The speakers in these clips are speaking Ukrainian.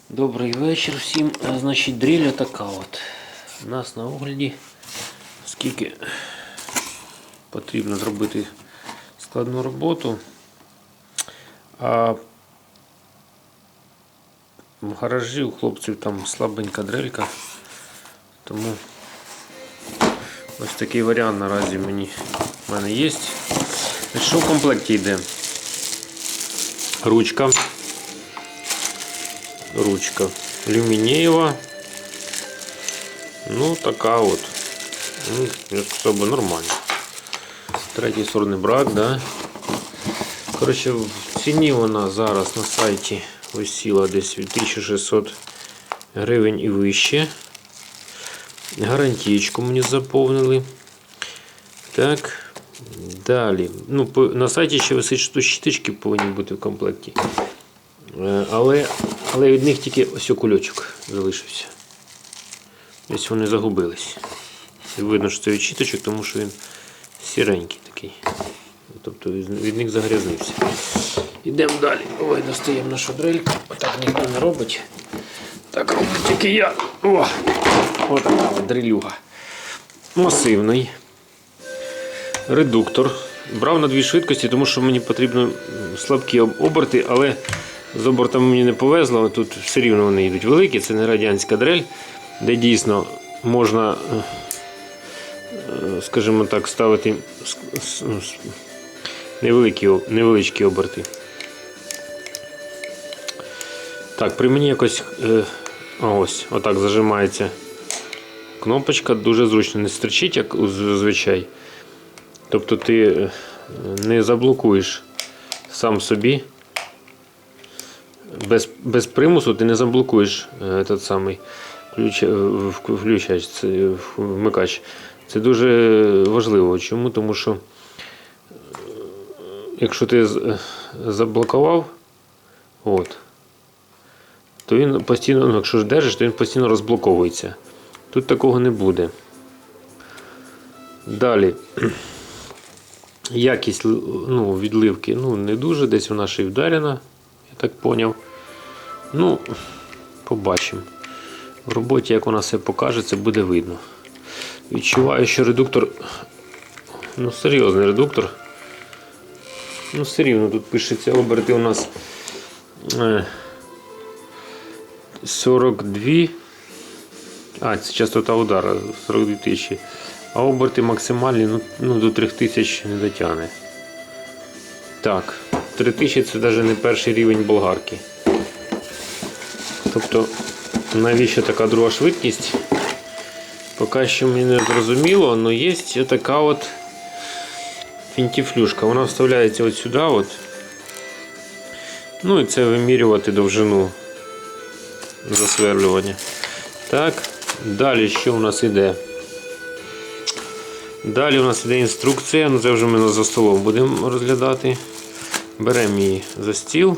Добрий вечір всім. Значить, дріль така от. У нас на огляді, скільки потрібно зробити складну роботу. А в гаражі у хлопців там слабенька дрелька. Тому ось такий варіант наразі в мене є. Що в комплекті йде? Ручка алюмінієва. Ну така от. Ну, я сказав би, нормально. Третій сорний брак, да? Коротше, в ціні вона зараз на сайті висіла десь від 1600 гривень і вище. Гарантійку мені заповнили. Так. Далі. Ну, на сайті ще висить, що щіточки повинні бути в комплекті. Але від них тільки ось кульочок залишився. Ось вони загубились. І видно, що це від щіточок, тому що він сіренький такий. Тобто від них загрязнився. Йдемо далі. Ой, достаємо нашу дрельку. Отак ніхто не робить. Так роблю тільки я. О! Ось така дрелюга. Масивний. Редуктор. Брав на дві швидкості, тому що мені потрібно слабкі оберти, але з обертами мені не повезло. Тут все рівно вони йдуть великі. Це не радянська дрель, де дійсно можна, скажімо так, ставити невеличкі оберти. Так, при мені якось ось, отак зажимається кнопочка, дуже зручно, не стерчить, як зазвичай. Тобто ти не заблокуєш сам собі, без примусу ти не заблокуєш той самий вмикач. Це дуже важливо. Чому? Тому що якщо ти заблокував, то він постійно, якщо держиш, то він постійно розблоковується. Тут такого не буде. Далі. Якість відливки не дуже, десь вона ще й вдарена, я так зрозумів. Ну, побачимо. В роботі, як вона все покаже, це буде видно. Відчуваю, що редуктор, серйозний редуктор. Все рівно тут пишеться оберти у нас 42. Це частота удара 42 тисячі. А оберти максимальні до 3000 не дотягне. Так, 3000 це навіть не перший рівень болгарки. Тобто, навіщо така друга швидкість? Поки що мені не зрозуміло, але є така от фінтифлюшка. Вона вставляється от сюди. Ну і це вимірювати довжину засверлювання. Так, далі що у нас іде? Далі у нас іде інструкція, це вже ми за столом будемо розглядати. Беремо її за стіл,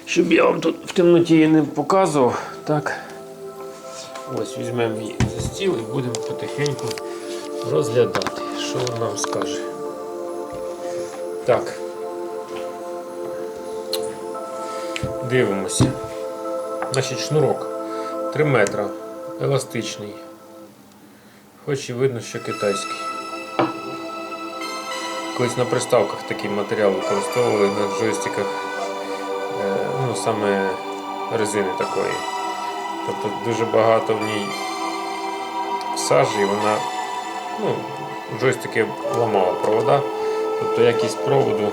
щоб я вам тут в темноті її не показував. Так. Ось візьмемо її за стіл і будемо потихеньку розглядати, що вона нам скаже. Так. Дивимося. Значить, шнурок 3 метра, еластичний. Хоч і видно, що китайський. Колись на приставках такий матеріал використовували на джойстиках, саме резини такої. Тобто дуже багато в ній сажі, і вона, джойстики ламала провода. Тобто якість проводу,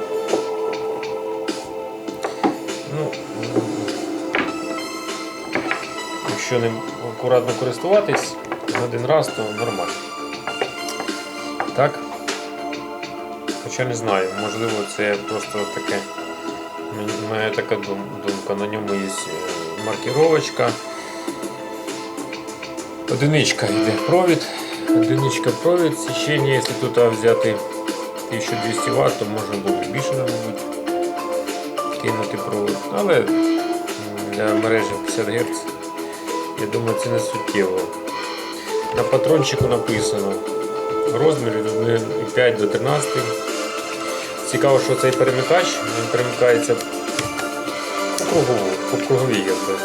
якщо ним акуратно користуватись, один раз, то нормально. Так? Хоча не знаю, можливо це просто таке, моя така думка, на ньому є маркировочка. Одиничка йде провід, січення, якщо тут взяти 1200 Вт, то можна буде більше, мабуть, кинути провод. Але для мережі 50 Гц, я думаю, це не суттєво. На патрончику написано розмір від 1,5 до 13. Цікаво, що цей перемикач, він перемикається по круговій, якби.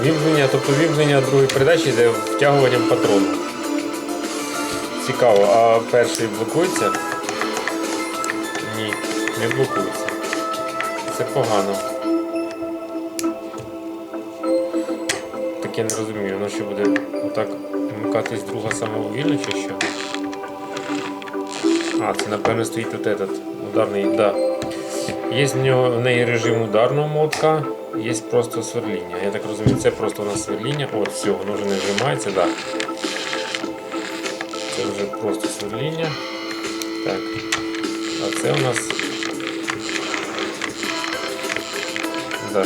Вімкнення, тобто вімкнення другої передачі йде втягуванням патрону. Цікаво, а перший блокується? Ні, не блокується. Це погано. Так я не розумію, воно що буде отак вмикатись друга самовільно чи що? А, це напевно стоїть тут этот ударний, да. Є в неї режим ударного молотка, є просто сверління. Я так розумію, це просто у нас сверління. От, все, воно вже не вжимається, так. Да. Це вже просто сверління. Так. А це у нас. Да.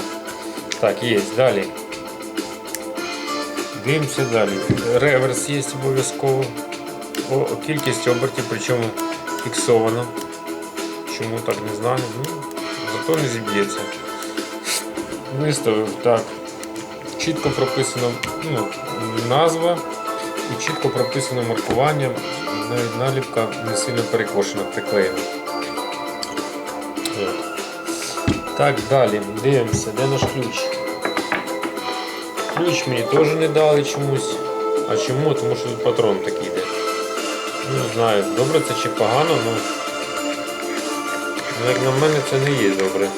Так, є. Далі. Дивимося далі. Реверс є обов'язково. Кількість обертів, причому фіксовано. Чому так, не знаю. Ну, зато не зіб'ється. Виставив так. Чітко прописано назва і чітко прописано маркування. Навіть наліпка не сильно перекошена, приклеєна. Так, далі. Дивимося, де наш ключ. Ключ мені теж не дали чомусь. А чому? Тому що тут патрон такий йде. Не знаю, добре це чи погано, але як на мене це не є добре.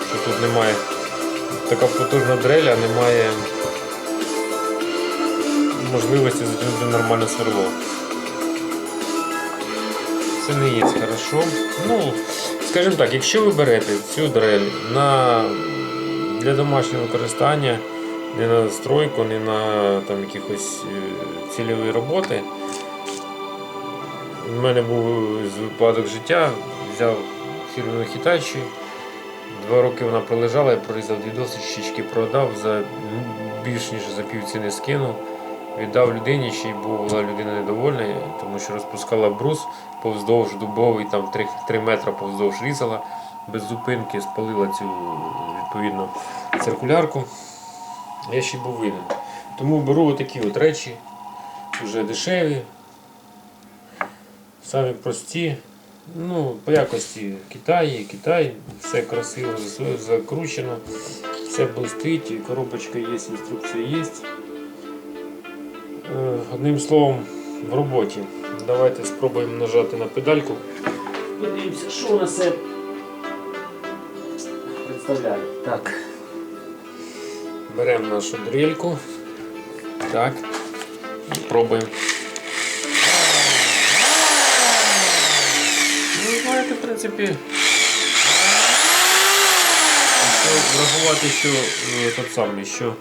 Що тут немає така потужна дрель, а немає можливості затягнути нормальне сверло. Це не є хорошо. Ну, скажімо так, якщо ви берете цю дрель для домашнього використання, не на стройку, не на там якихось цільові роботи. У мене був випадок життя, взяв фірмену Hitachi, 2 роки вона пролежала, я прорізав 2 досочки, продав, за більш ніж за півціни скинув, віддав людині, ще й була людина недовольна, тому що розпускала брус повздовж дубовий, там 3 метри повздовж різала, без зупинки спалила цю відповідно циркулярку. Я ще й був винен. Тому беру отакі от речі, вже дешеві, самі прості. Ну, по якості Китай, все красиво закручено, все блистить, коробочка є, інструкція є. Одним словом, в роботі. Давайте спробуємо нажати на педальку. Подивимося, що вона себе представляє. Так. Беремо нашу дрельку. Так. І пробуємо. Ну, знаєте, в принципі, врахувати, що тот самий, що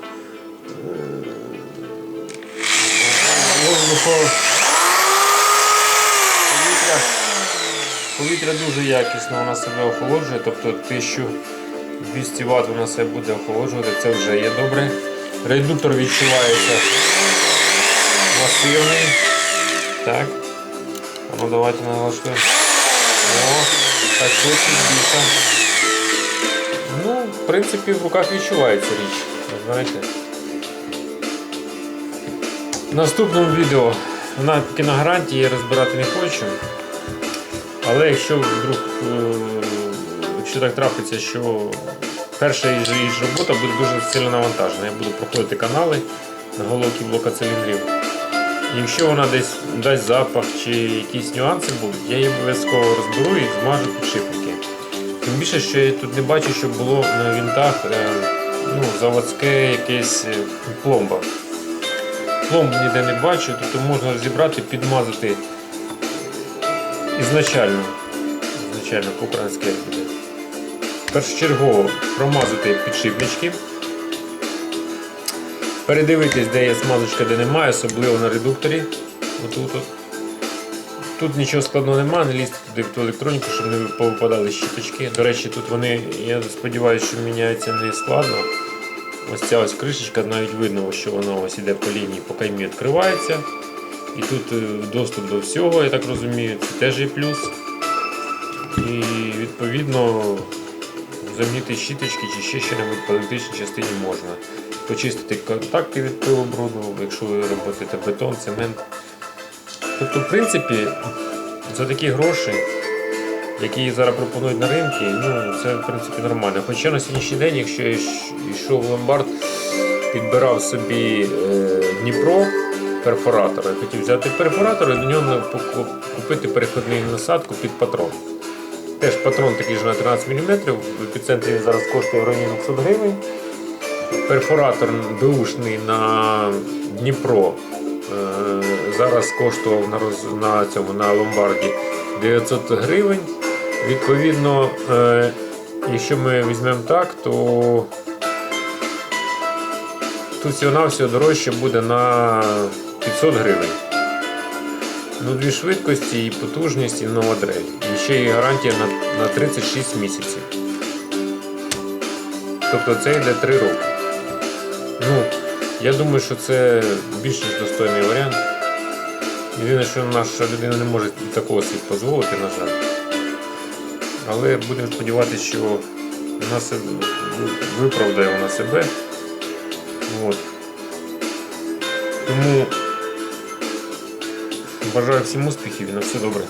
повітря дуже якісно вона себе охолоджує, тобто 1200 Вт вона себе буде охолоджувати, це вже є добре. Редуктор відчувається масивний. Так. Ну давайте налаштуємо. О, так швидко більше. Ну, в принципі, в руках відчувається річ. Знаєте. В наступному відео вона таки на гарантії, я розбирати не хочу. Але якщо вдруг, якщо так трапиться, що перша її робота буде дуже сильно навантажена, я буду проходити канали на головки блока циліндрів. Якщо вона десь дасть запах чи якісь нюанси будуть, я її обов'язково розберу і змажу підшипники. Тим більше, що я тут не бачу, щоб було на вінтах заводське якесь пломба. Пломб ніде не бачу, тобто можна розібрати, підмазати ізначально по-українськи як буде. Першочергово промазати підшипнички, передивитись, де є смазочка, де немає, особливо на редукторі. Тут нічого складного немає, не лізти туди в ту електроніку, щоб не повипадали щіточки. До речі, тут вони, я сподіваюся, що міняються не складно. Ось ця ось кришечка, навіть видно, що воно ось іде по лінії, по каймі відкривається. І тут доступ до всього, я так розумію, це теж є плюс. І відповідно замінити щіточки чи ще щось по електричній частині можна. Почистити контакти від пилобруду, якщо ви робите бетон, цемент. Тобто, в принципі, за такі гроші які зараз пропонують на ринку, ну, це в принципі нормально. Хоча на сьогоднішній день, якщо я йшов в ломбард, підбирав собі Дніпро перфоратор, я хотів взяти перфоратор і до нього купити переходну насадку під патрон. Теж патрон такий ж на 13 мм, в епіцентрі він зараз коштує в районі 200 гривень. Перфоратор беушний на Дніпро зараз коштував на ломбарді 900 гривень. Відповідно, якщо ми візьмемо так, то тут всього-навсього дорожче буде на 500 гривень. Ну, дві швидкості, і потужність, і нова дрель. І ще є гарантія на 36 місяців. Тобто це йде 3 роки. Ну, я думаю, що це більш ніж достойний варіант. Єдине, що наша людина не може такого собі дозволити, на жаль. Але будемо сподіватися, що вона виправдає вона себе. От. Тому бажаю всім успіхів і на все добре.